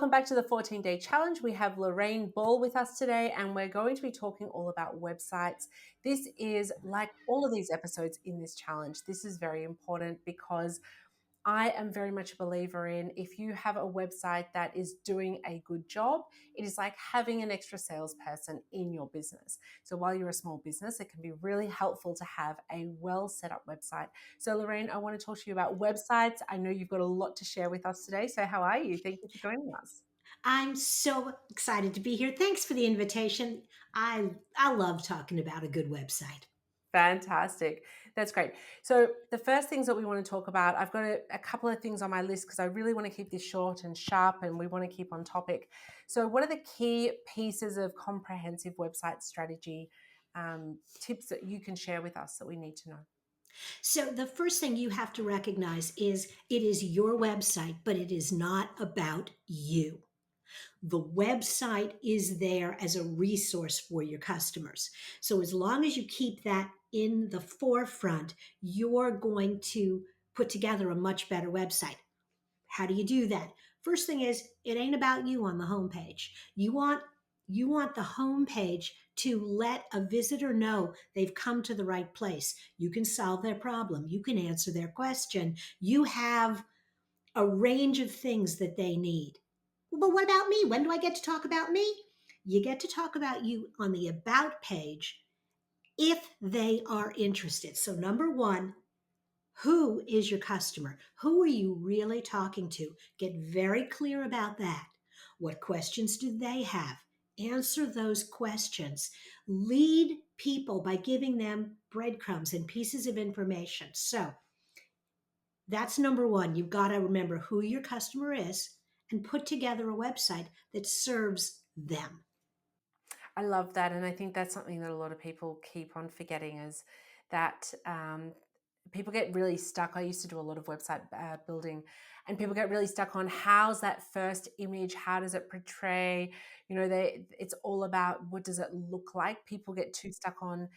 welcome back to the 14-day challenge. We have Lorraine Ball with us today, and we're going to be talking all about websites. This is like all of these episodes in this challenge. This is very important because I am very much a believer in if you have a website that is doing a good job, it is like having an extra salesperson in your business. So while you're a small business, it can be really helpful to have a well set up website. So Lorraine, I want to talk to you about websites. I know you've got a lot to share with us today. So how are you? Thank you for joining us. I'm so excited to be here. Thanks for the invitation. I love talking about a good website. Fantastic. That's great. So, the first things that we want to talk about, I've got a couple of things on my list because I really want to keep this short and sharp and we want to keep on topic. So, what are the key pieces of comprehensive website strategy tips that you can share with us that we need to know? So the first thing you have to recognize is it is your website, but it is not about you. The website is there as a resource for your customers. So as long as you keep that in the forefront, you're going to put together a much better website. How do you do that? First thing is it ain't about you on the homepage. You want the homepage to let a visitor know they've come to the right place. You can solve their problem. You can answer their question. You have a range of things that they need. Well, but what about me? When do I get to talk about me? You get to talk about you on the about page if they are interested. So number one, who is your customer? Who are you really talking to? Get very clear about that. What questions do they have? Answer those questions. Lead people by giving them breadcrumbs and pieces of information. So that's number one. You've got to remember who your customer is and put together a website that serves them. I love that. And I think that's something that a lot of people keep on forgetting is that people get really stuck. I used to do a lot of website building, and people get really stuck on how's that first image? How does it portray? It's all about what does it look like? People get too stuck on.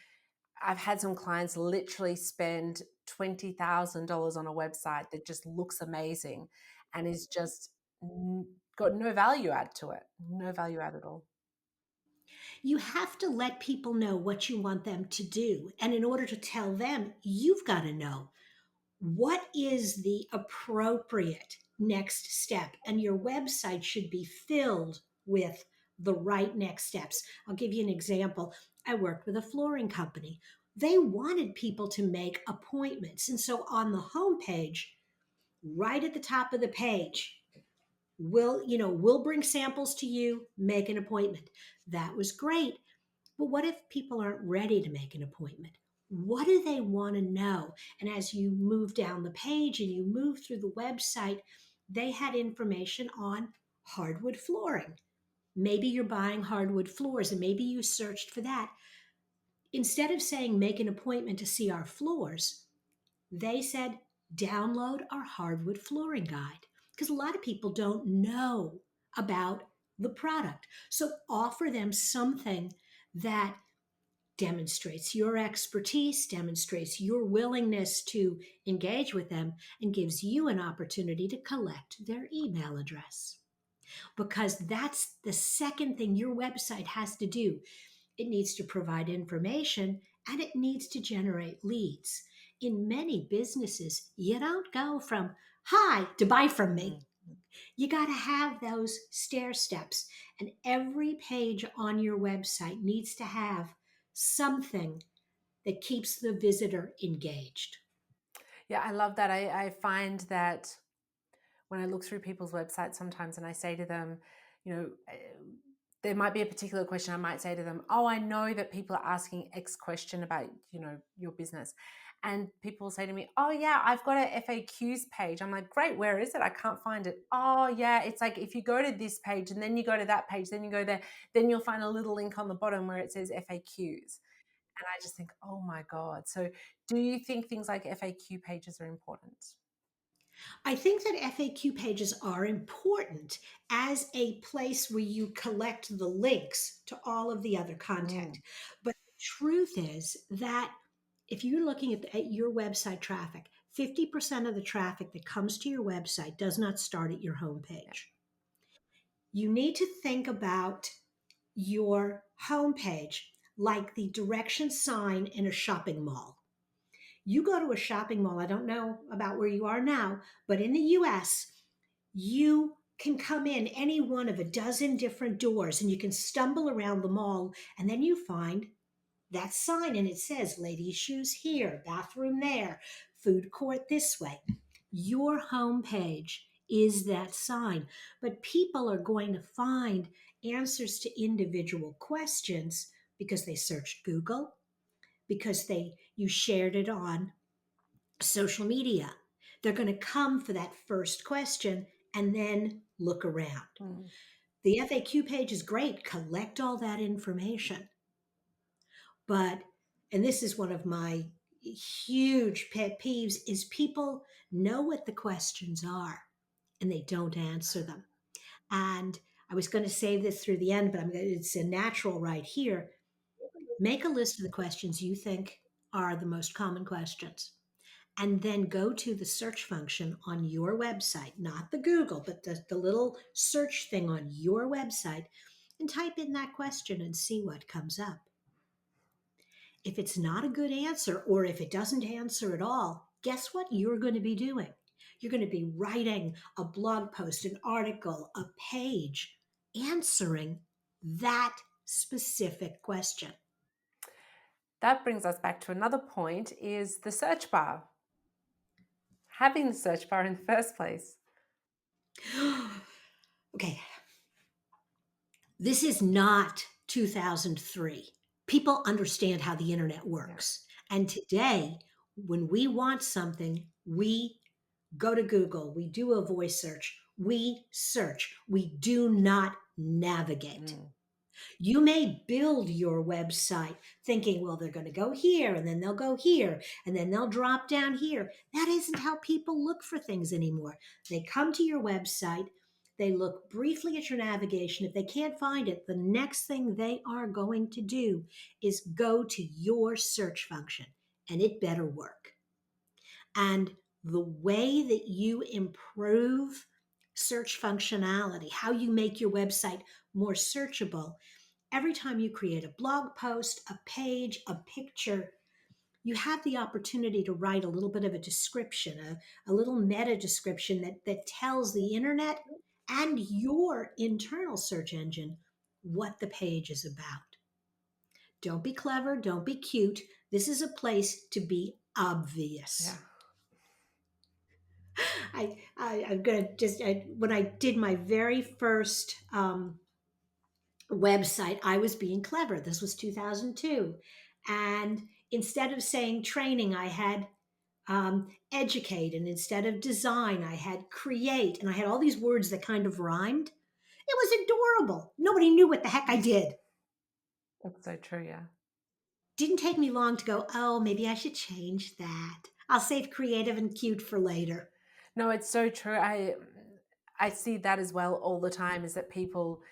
I've had some clients literally spend $20,000 on a website that just looks amazing and is just got no value add to it, no value add at all. You have to let people know what you want them to do. And in order to tell them, you've got to know what is the appropriate next step. And your website should be filled with the right next steps. I'll give you an example. I worked with a flooring company. They wanted people to make appointments. And so on the homepage, right at the top of the page, we'll bring samples to you, make an appointment. That was great. But what if people aren't ready to make an appointment? What do they want to know? And as you move down the page and you move through the website, they had information on hardwood flooring. Maybe you're buying hardwood floors and maybe you searched for that. Instead of saying make an appointment to see our floors, they said download our hardwood flooring guide because a lot of people don't know about the product. So offer them something that demonstrates your expertise, demonstrates your willingness to engage with them, and gives you an opportunity to collect their email address. Because that's the second thing your website has to do. It needs to provide information and it needs to generate leads. In many businesses, you don't go from hi to buy from me. You got to have those stair steps. And every page on your website needs to have something that keeps the visitor engaged. Yeah, I love that. I find that when I look through people's websites sometimes and I say to them, you know, there might be a particular question. I might say to them, oh, I know that people are asking X question about, your business. And people say to me, oh, yeah, I've got a FAQs page. I'm like, great, where is it? I can't find it. Oh, yeah, it's like if you go to this page and then you go to that page, then you go there, then you'll find a little link on the bottom where it says FAQs. And I just think, oh my God. So do you think things like FAQ pages are important? I think that FAQ pages are important as a place where you collect the links to all of the other content. Mm, But the truth is that if you're looking at your website traffic, 50% of the traffic that comes to your website does not start at your yeah. homepage. You need to think about your homepage like the direction sign in a shopping mall. You go to a shopping mall, I don't know about where you are now, but in the US, you can come in any one of a dozen different doors and you can stumble around the mall and then you find that sign and it says ladies' shoes here, bathroom there, food court this way. Your homepage is that sign, but people are going to find answers to individual questions because they searched Google, because they you shared it on social media. They're going to come for that first question and then look around. Mm. The FAQ page is great, collect all that information. But, and this is one of my huge pet peeves, is people know what the questions are and they don't answer them. And I was going to save this through the end, but it's a natural right here. Make a list of the questions you think are the most common questions and then go to the search function on your website, not the Google, but the little search thing on your website, and type in that question and see what comes up. If it's not a good answer, or if it doesn't answer at all, guess what you're going to be doing? You're going to be writing a blog post, an article, a page answering that specific question. That brings us back to another point, is the search bar. Having the search bar in the first place. Okay, this is not 2003. People understand how the internet Yeah. works. And today, when we want something, we go to Google, we do a voice search, we search, we do not navigate. Mm. You may build your website thinking, well, they're going to go here and then they'll go here and then they'll drop down here. That isn't how people look for things anymore. They come to your website, they look briefly at your navigation. If they can't find it, the next thing they are going to do is go to your search function, and it better work. And the way that you improve search functionality, how you make your website more searchable, every time you create a blog post, a page, a picture, you have the opportunity to write a little bit of a description, a little meta description that tells the internet and your internal search engine what the page is about. Don't be clever, don't be cute. This is a place to be Yeah. obvious. I'm gonna just when I did my very first website, I was being clever. This was 2002, and instead of saying training, I had educate, and instead of design, I had create, and I had all these words that kind of rhymed. It was adorable. Nobody knew what the heck I did. That's so true. Yeah. Didn't take me long to go, oh, maybe I should change that. I'll save creative and cute for later. No, it's so true. I see that as well all the time, is that people,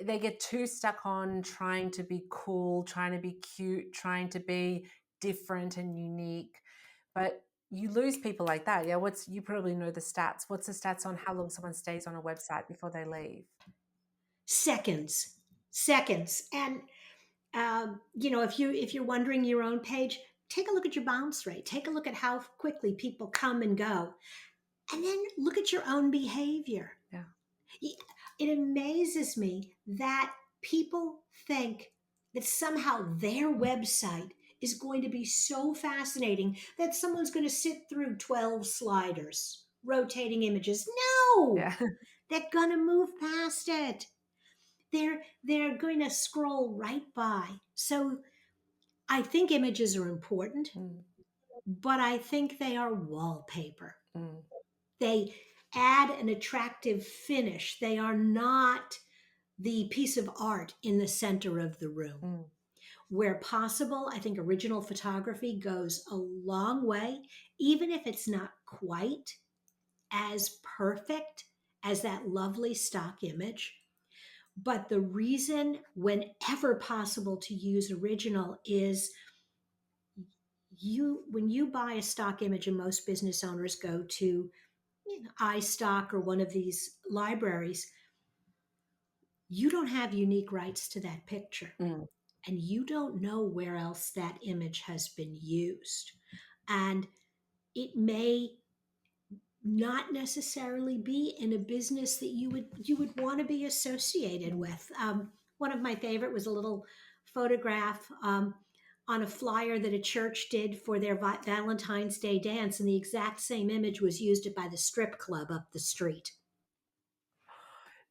they get too stuck on trying to be cool, trying to be cute, trying to be different and unique. But you lose people like that. Yeah, you probably know the stats. What's the stats on how long someone stays on a website before they leave? Seconds, seconds. And if you're wondering your own page, take a look at your bounce rate. Take a look at how quickly people come and go, and then look at your own behavior. Yeah. It amazes me that people think that somehow their website is going to be so fascinating that someone's going to sit through 12 sliders, rotating images. No, Yeah. they're going to move past it. They're going to scroll right by. So I think images are important, Mm, but I think they are wallpaper. mm, They add an attractive finish. They are not the piece of art in the center of the room. mm, Where possible, I think original photography goes a long way, even if it's not quite as perfect as that lovely stock image. But the reason, whenever possible, to use original is when you buy a stock image, and most business owners go to iStock or one of these libraries, you don't have unique rights to that picture. Mm. And you don't know where else that image has been used. And it may not necessarily be in a business that you would want to be associated Mm. with. One of my favorite was a little photograph on a flyer that a church did for their Valentine's Day dance, and the exact same image was used by the strip club up the street.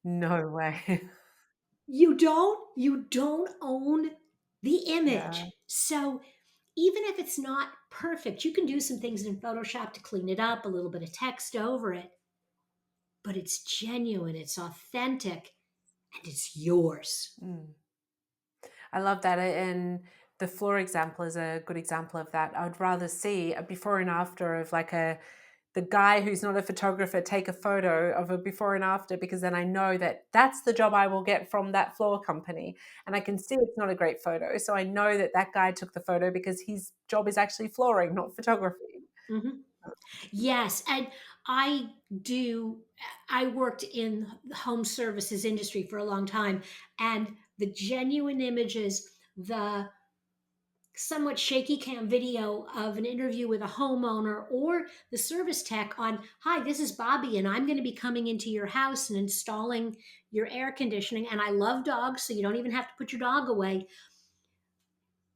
No way. You don't own the Yeah. image. So even if it's not perfect, you can do some things in Photoshop to clean it up, a little bit of text over it, but it's genuine, it's authentic, and it's yours. Mm. I love that. And the floor example is a good example of that. I would rather see a before and after of like the guy who's not a photographer take a photo of a before and after, because then I know that that's the job I will get from that floor company. And I can see it's not a great photo. So I know that that guy took the photo because his job is actually flooring, not photography. Mhm. Yes, and I do. I worked in the home services industry for a long time, and the genuine images, the somewhat shaky cam video of an interview with a homeowner or the service tech on, hi, this is Bobby, and I'm going to be coming into your house and installing your air conditioning. And I love dogs, so you don't even have to put your dog away,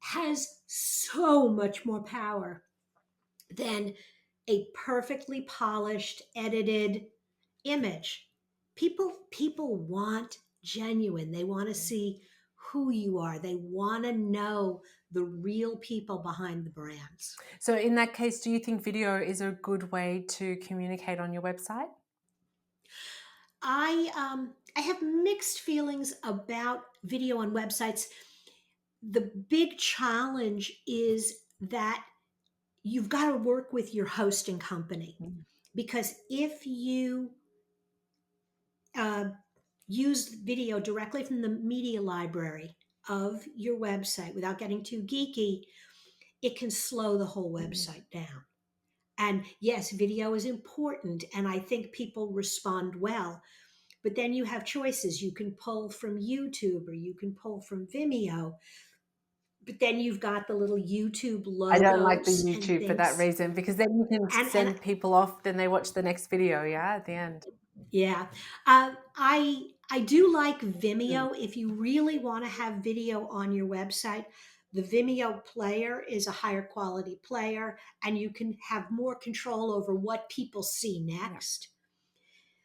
has so much more power than a perfectly polished, edited image. People want genuine. They want to see who you are. They want to know the real people behind the brands. So in that case, do you think video is a good way to communicate on your website? I have mixed feelings about video on websites. The big challenge is that you've got to work with your hosting company, Mm. because if you uh, use video directly from the media library of your website without getting too geeky, it can slow the whole Mm. website down. And yes, video is important, and I think people respond well. But then you have choices. You can pull from YouTube or you can pull from Vimeo. But then you've got the little YouTube I don't like the logos and YouTube for that things. reason, because then you can And send people off, then they watch the next video, yeah, at the end. yeah, I do like Mm. Vimeo. If you really want to have video on your website, the Vimeo player is a higher quality player, and you can have more control over what people see Yeah. next.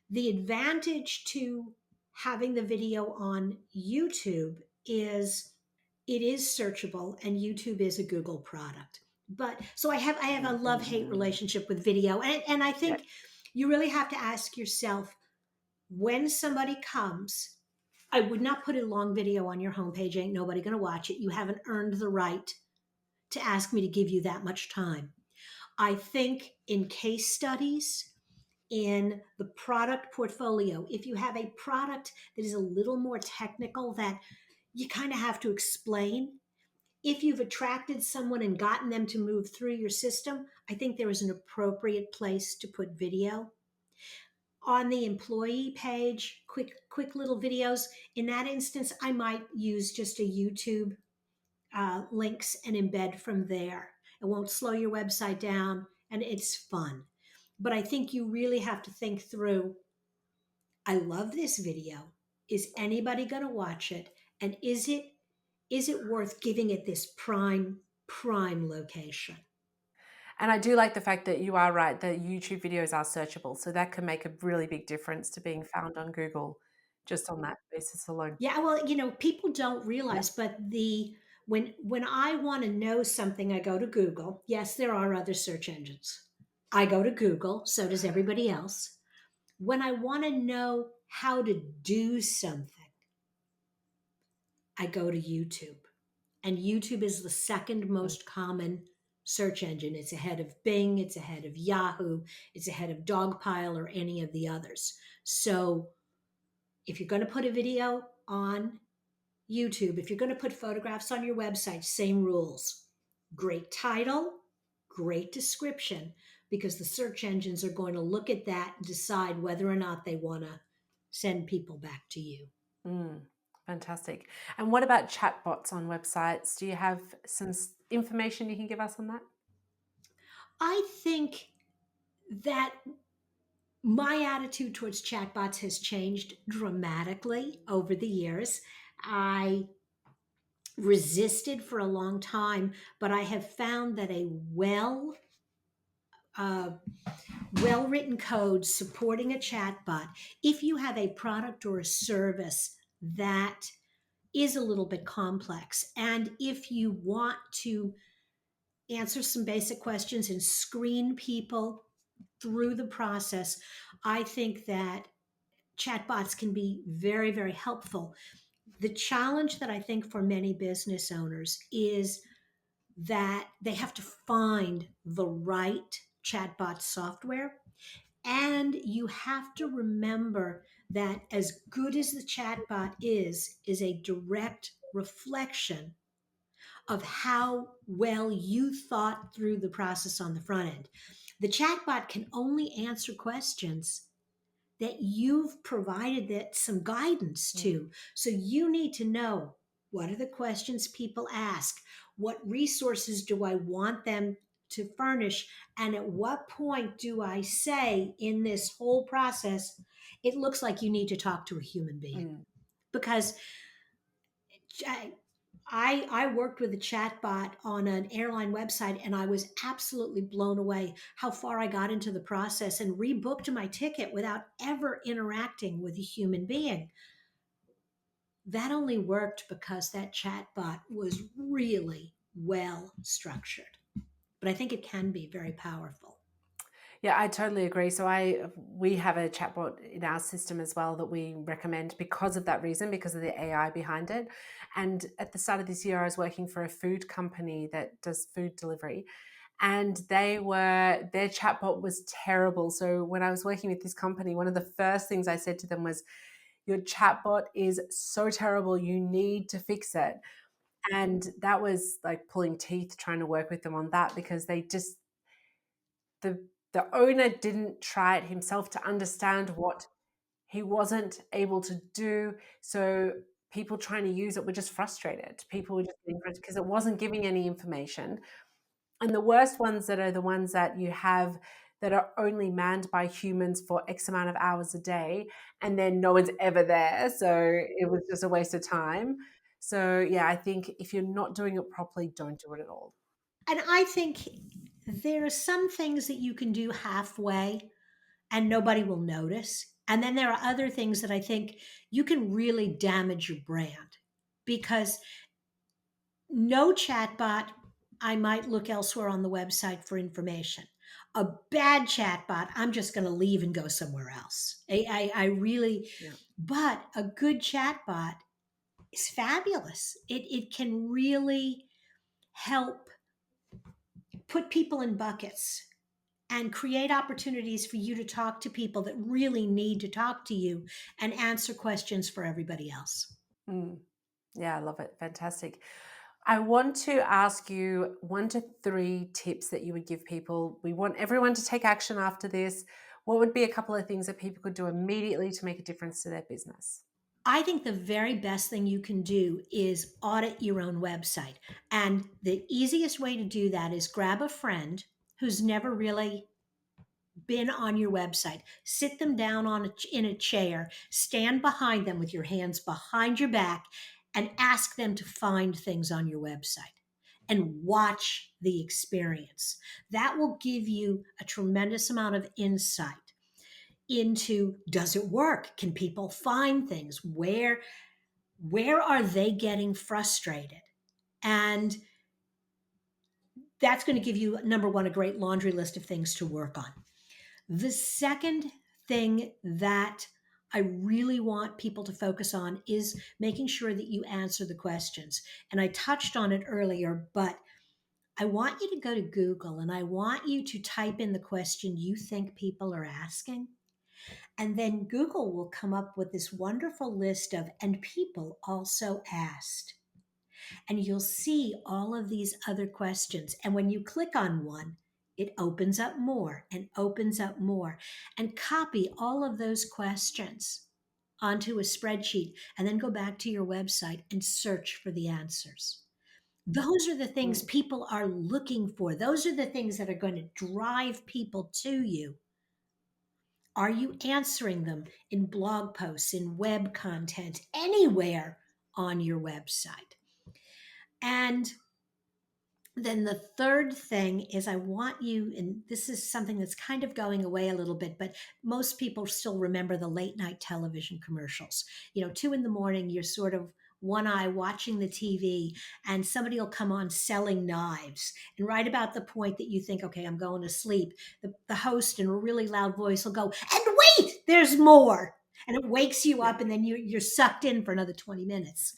The advantage to having the video on YouTube is it is searchable, and YouTube is a Google product. But so I have a love-hate relationship with video. And I Yeah. think you really have to ask yourself, when somebody comes, I would not put a long video on your homepage. Ain't nobody going to watch it. You haven't earned the right to ask me to give you that much time. I think in case studies, in the product portfolio, if you have a product that is a little more technical that you kind of have to explain, if you've attracted someone and gotten them to move through your system, I think there is an appropriate place to put video. On the employee page, quick little videos. In that instance, I might use just a YouTube links and embed from there. It won't slow your website down, and it's fun. But I think you really have to think through, I love this video. Is anybody going to watch it? And is it worth giving it this prime location? And I do like the fact that you are right, that YouTube videos are searchable. So that can make a really big difference to being found on Google just on that basis alone. Yeah, well, people don't Yeah. realize, but the when I want to know something, I go to Google. Yes, there are other search engines. I go to Google, so does everybody else. When I want to know how to do something, I go to YouTube. And YouTube is the second Mm. most common search engine. It's ahead of Bing, it's ahead of Yahoo, it's ahead of Dogpile or any of the others. So if you're going to put a video on YouTube, if you're going to put photographs on your website, same rules. Great title, great description, because the search engines are going to look at that and decide whether or not they want to send people back to you. Mm, fantastic. And what about chatbots on websites? Do you have some information you can give us on that? I think that my attitude towards chatbots has changed dramatically over the years. I resisted for a long time, but I have found that a uh, well written code supporting a chatbot, if you have a product or a service that is a little bit complex, and if you want to answer some basic questions and screen people through the process, I think that chatbots can be very, very helpful. The challenge that I think for many business owners is that they have to find the right chatbot software. And you have to remember that as good as the chatbot is a direct reflection of how well you thought through the process on the front end. The chatbot can only answer questions that you've provided that some guidance Mm, to. So you need to know, what are the questions people ask? What resources do I want them to furnish? And at what point do I say in this whole process, it looks like you need to talk to a human being? mm. Because I worked with a chatbot on an airline website, and I was absolutely blown away how far I got into the process and rebooked my ticket without ever interacting with a human being. That only worked because that chatbot was really well structured. But I think it can be very powerful. Yeah, I totally agree. So we have a chatbot in our system as well that we recommend because of that reason, because of the AI behind it. And at the start of this year, I was working for a food company that does food delivery, and their chatbot was terrible. So when I was working with this company, one of the first things I said to them was, "Your chatbot is so terrible. You need to fix it." And that was like pulling teeth trying to work with them on that because the owner didn't try it himself to understand what he wasn't able to do. So people trying to use it were just frustrated. People were just getting frustrated because it wasn't giving any information. And the worst ones that are the ones that you have that are only manned by humans for X amount of hours a day, and then no one's ever there. So it was just a waste of time. So yeah, I think if you're not doing it properly, don't do it at all. And I think there are some things that you can do halfway and nobody will notice. And then there are other things that I think you can really damage your brand, because no chatbot, I might look elsewhere on the website for information. A bad chatbot, I'm just going to leave and go somewhere else. I really, Yeah. but a good chatbot is fabulous. It can really help put people in buckets and create opportunities for you to talk to people that really need to talk to you and answer questions for everybody else. Mm. Yeah, I love it. Fantastic. I want to ask you 1 to 3 tips that you would give people. We want everyone to take action after this. What would be a couple of things that people could do immediately to make a difference to their business? I think the very best thing you can do is audit your own website. And the easiest way to do that is grab a friend who's never really been on your website, sit them down in a chair, stand behind them with your hands behind your back, and ask them to find things on your website and watch the experience. That will give you a tremendous amount of insight into, does it work? Can people find things? Where are they getting frustrated? And that's going to give you, number one, a great laundry list of things to work on. The second thing that I really want people to focus on is making sure that you answer the questions. And I touched on it earlier, but I want you to go to Google and I want you to type in the question you think people are asking. And then Google will come up with this wonderful list of, and people also asked. And you'll see all of these other questions. And when you click on one, it opens up more and opens up more. And copy all of those questions onto a spreadsheet and then go back to your website and search for the answers. Those are the things Mm. people are looking for. Those are the things that are going to drive people to you. Are you answering them in blog posts, in web content, anywhere on your website? And then the third thing is I want you, and this is something that's kind of going away a little bit, but most people still remember the late night television commercials. 2 in the morning, you're sort of one eye watching the TV, and somebody will come on selling knives. And right about the point that you think, okay, I'm going to sleep, the host in a really loud voice will go, and wait, there's more. And it wakes you Yeah. up, and then you're sucked in for another 20 minutes.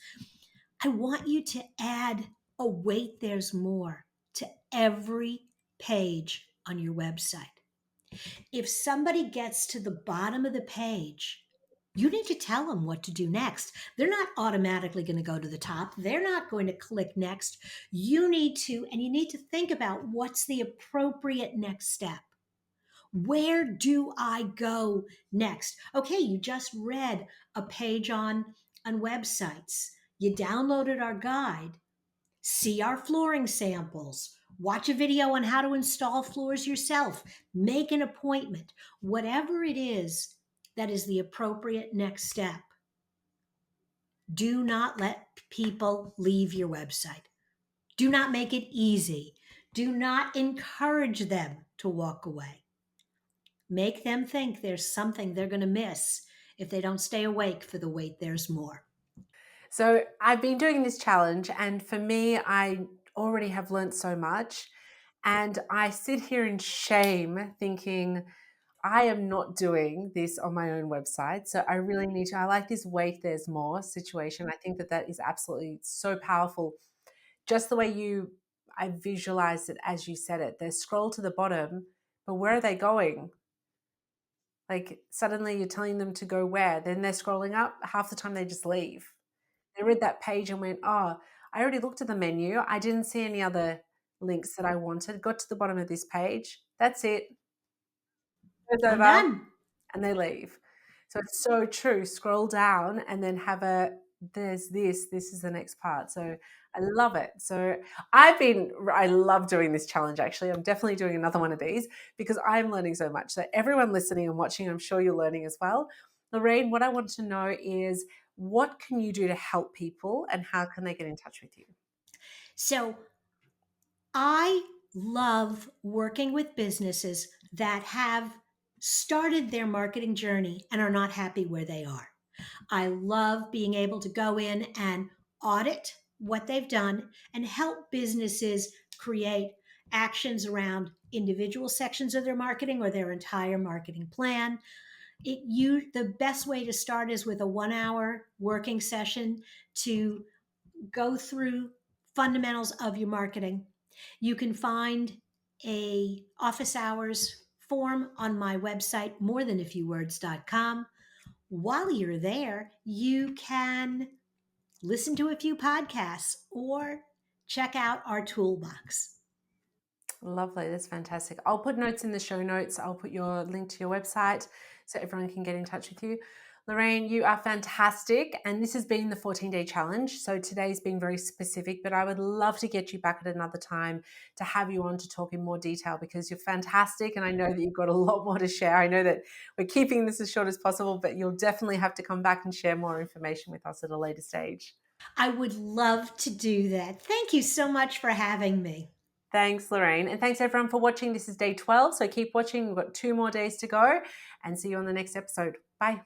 I want you to add a wait, there's more to every page on your website. If somebody gets to the bottom of the page, you need to tell them what to do next. They're not automatically going to go to the top. They're not going to click next. You need to, and you need to think about what's the appropriate next step. Where do I go next? Okay, you just read a page on websites. You downloaded our guide, see our flooring samples, watch a video on how to install floors yourself, make an appointment, whatever it is that is the appropriate next step. Do not let people leave your website. Do not make it easy. Do not encourage them to walk away. Make them think there's something they're going to miss if they don't stay awake for the wait, there's more. So I've been doing this challenge, and for me, I already have learned so much. And I sit here in shame thinking, I am not doing this on my own website. So I really need to. I like this wait, there's more situation. I think that that is absolutely so powerful. Just the way I visualized it as you said it. They scroll to the bottom, but where are they going? Like suddenly you're telling them to go where? Then they're scrolling up. Half the time they just leave. They read that page and went, oh, I already looked at the menu. I didn't see any other links that I wanted. Got to the bottom of this page. That's it. It's I'm over. done. And they leave. So it's so true. Scroll down and then there's this is the next part. So I love it. So I love doing this challenge actually. I'm definitely doing another one of these because I'm learning so much. So everyone listening and watching, I'm sure you're learning as well. Lorraine, what I want to know is what can you do to help people and how can they get in touch with you? So I love working with businesses that have started their marketing journey and are not happy where they are. I love being able to go in and audit what they've done and help businesses create actions around individual sections of their marketing or their entire marketing plan. The best way to start is with a 1 hour working session to go through fundamentals of your marketing. You can find a office hours form on my website, morethanafewwords.com. While you're there, you can listen to a few podcasts or check out our toolbox. Lovely. That's fantastic. I'll put notes in the show notes. I'll put your link to your website so everyone can get in touch with you. Lorraine, you are fantastic. And this has been the 14-day challenge. So today's been very specific, but I would love to get you back at another time to have you on to talk in more detail because you're fantastic. And I know that you've got a lot more to share. I know that we're keeping this as short as possible, but you'll definitely have to come back and share more information with us at a later stage. I would love to do that. Thank you so much for having me. Thanks, Lorraine. And thanks everyone for watching. This is day 12. So keep watching. We've got 2 more days to go and see you on the next episode. Bye.